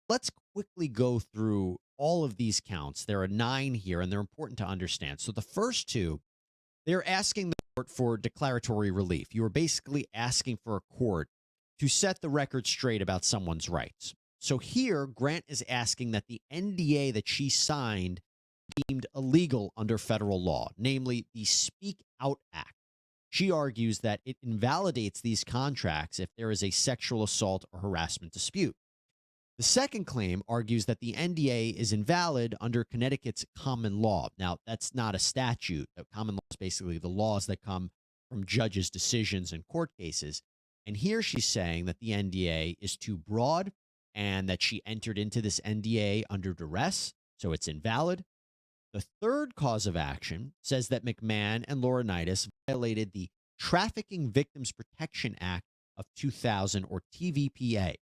Let's quickly go through all of these counts. There are 9 here, and they're important to understand. So the first 2, they're asking the court for declaratory relief. You are basically asking for a court to set the record straight about someone's rights. So here, Grant is asking that the NDA that she signed deemed illegal under federal law, namely the Speak Out Act. She argues that it invalidates these contracts if there is a sexual assault or harassment dispute. The second claim argues that the NDA is invalid under Connecticut's common law. Now, that's not a statute. The common law is basically the laws that come from judges' decisions in court cases. And here she's saying that the NDA is too broad and that she entered into this NDA under duress, so it's invalid. The third cause of action says that McMahon and Laurinaitis violated the Trafficking Victims Protection Act of 2000, or TVPA.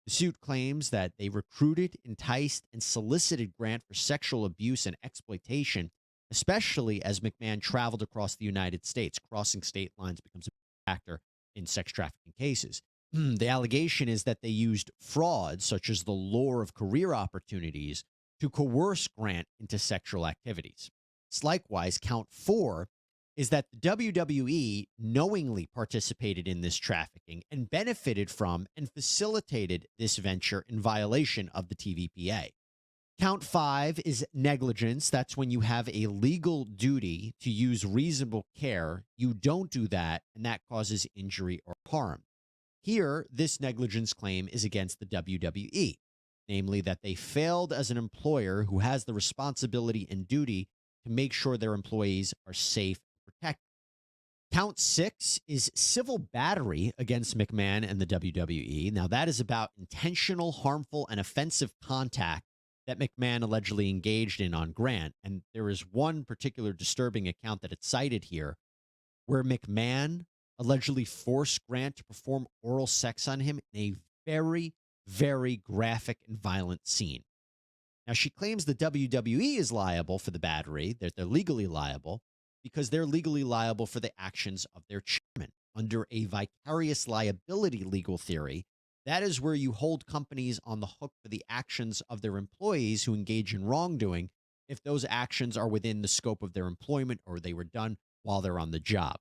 The suit claims that they recruited, enticed, and solicited Grant for sexual abuse and exploitation, especially as McMahon traveled across the United States. Crossing state lines becomes a factor in sex trafficking cases. The allegation is that they used fraud, such as the lure of career opportunities, to coerce Grant into sexual activities. Likewise, count 4 is that the WWE knowingly participated in this trafficking and benefited from and facilitated this venture in violation of the TVPA. Count 5 is negligence. That's when you have a legal duty to use reasonable care. You don't do that, and that causes injury or harm. Here, this negligence claim is against the WWE, namely that they failed as an employer who has the responsibility and duty to make sure their employees are safe and protected. Count 6 is civil battery against McMahon and the WWE. Now, that is about intentional, harmful, and offensive contact that McMahon allegedly engaged in on Grant. And there is one particular disturbing account that it's cited here where McMahon allegedly forced Grant to perform oral sex on him in a very, very graphic and violent scene. Now, she claims the WWE is liable for the battery, that they're legally liable, because they're legally liable for the actions of their chairman. Under a vicarious liability legal theory, that is where you hold companies on the hook for the actions of their employees who engage in wrongdoing if those actions are within the scope of their employment or they were done while they're on the job.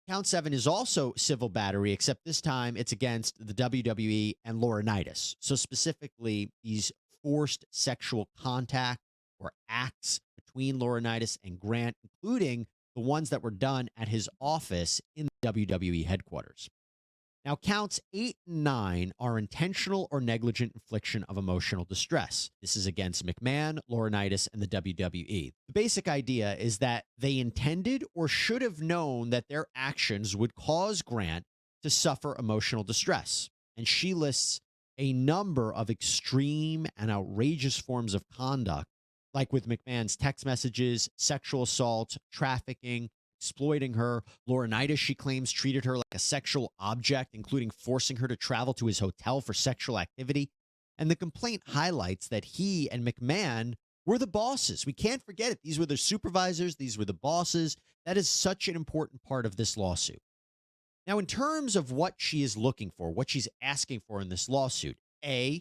Count 7 is also civil battery, except this time it's against the WWE and Laurinaitis. So specifically, these forced sexual contact or acts between Laurinaitis and Grant, including the ones that were done at his office in the WWE headquarters. Now, counts 8 and 9 are intentional or negligent infliction of emotional distress. This is against McMahon, Laurinaitis, and the WWE. The basic idea is that they intended or should have known that their actions would cause Grant to suffer emotional distress. And she lists a number of extreme and outrageous forms of conduct, like with McMahon's text messages, sexual assault, trafficking, exploiting her. Laurinaitis, she claims, treated her like a sexual object, including forcing her to travel to his hotel for sexual activity. And the complaint highlights that he and McMahon were the bosses. We can't forget it. These were their supervisors. These were the bosses. That is such an important part of this lawsuit. Now, in terms of what she is looking for, what she's asking for in this lawsuit, A,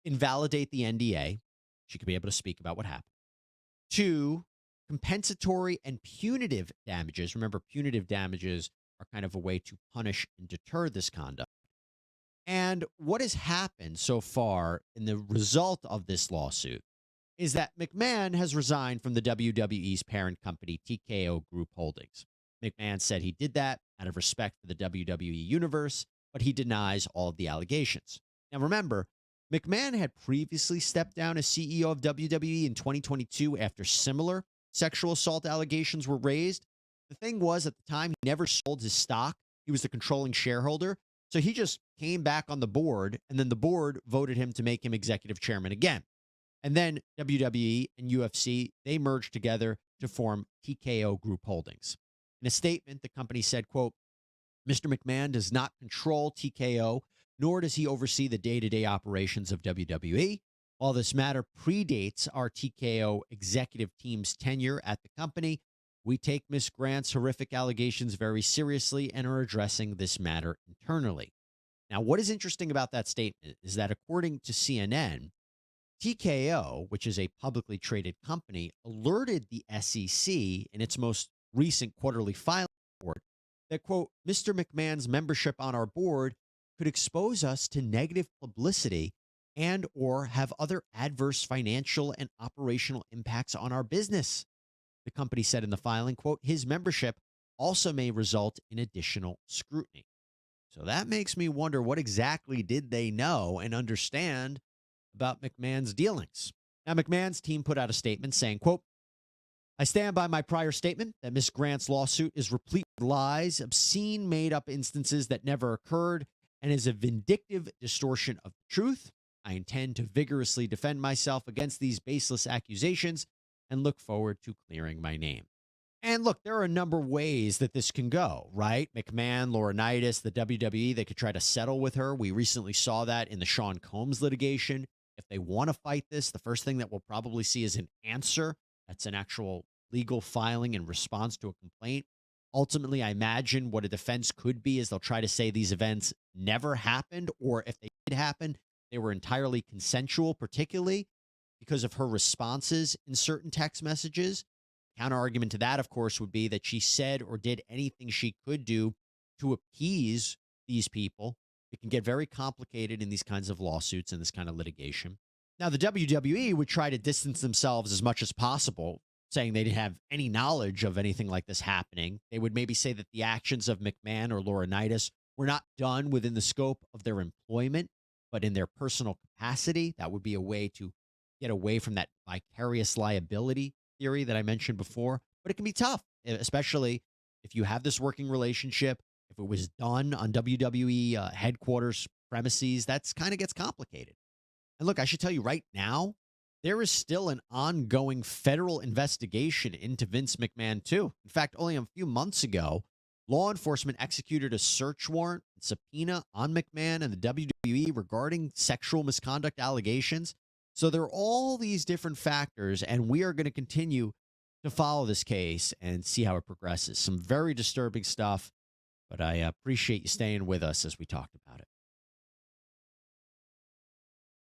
invalidate the NDA. She could be able to speak about what happened. 2, compensatory and punitive damages. Remember, punitive damages are kind of a way to punish and deter this conduct. And what has happened so far in the result of this lawsuit is that McMahon has resigned from the WWE's parent company, TKO Group Holdings. McMahon said he did that out of respect for the WWE universe, but he denies all of the allegations. Now, remember, McMahon had previously stepped down as CEO of WWE in 2022 after similar sexual assault allegations were raised. The thing was, at the time, he never sold his stock. He was the controlling shareholder. So he just came back on the board, and then the board voted him to make him executive chairman again. And then WWE and UFC, they merged together to form TKO Group Holdings. In a statement, the company said, quote, Mr. McMahon does not control TKO, nor does he oversee the day-to-day operations of WWE. While this matter predates our TKO executive team's tenure at the company, we take Ms. Grant's horrific allegations very seriously and are addressing this matter internally. Now, what is interesting about that statement is that according to CNN, TKO, which is a publicly traded company, alerted the SEC in its most recent quarterly filing report that, quote, Mr. McMahon's membership on our board could expose us to negative publicity and or have other adverse financial and operational impacts on our business. The company said in the filing, quote, his membership also may result in additional scrutiny. So that makes me wonder, what exactly did they know and understand about McMahon's dealings? Now, McMahon's team put out a statement saying, quote, I stand by my prior statement that Ms. Grant's lawsuit is replete with lies, obscene made-up instances that never occurred, and is a vindictive distortion of the truth. I intend to vigorously defend myself against these baseless accusations and look forward to clearing my name. And look, there are a number of ways that this can go, right? McMahon, Laurinaitis, the WWE, they could try to settle with her. We recently saw that in the Sean Combs litigation. If they want to fight this, the first thing that we'll probably see is an answer. That's an actual legal filing in response to a complaint. Ultimately, I imagine what a defense could be is they'll try to say these events never happened, or if they did happen, they were entirely consensual, particularly because of her responses in certain text messages. Counter argument to that, of course, would be that she said or did anything she could do to appease these people. It can get very complicated in these kinds of lawsuits and this kind of litigation. Now, the WWE would try to distance themselves as much as possible, saying they didn't have any knowledge of anything like this happening. They would maybe say that the actions of McMahon or Laurinaitis were not done within the scope of their employment, but in their personal capacity. That would be a way to get away from that vicarious liability theory that I mentioned before. But it can be tough, especially if you have this working relationship. If it was done on WWE headquarters premises, that's kind of gets complicated. And look, I should tell you right now, there is still an ongoing federal investigation into Vince McMahon, too. In fact, only a few months ago, law enforcement executed a search warrant and subpoena on McMahon and the WWE regarding sexual misconduct allegations. So there are all these different factors, and we are going to continue to follow this case and see how it progresses. Some very disturbing stuff, but I appreciate you staying with us as we talked about it.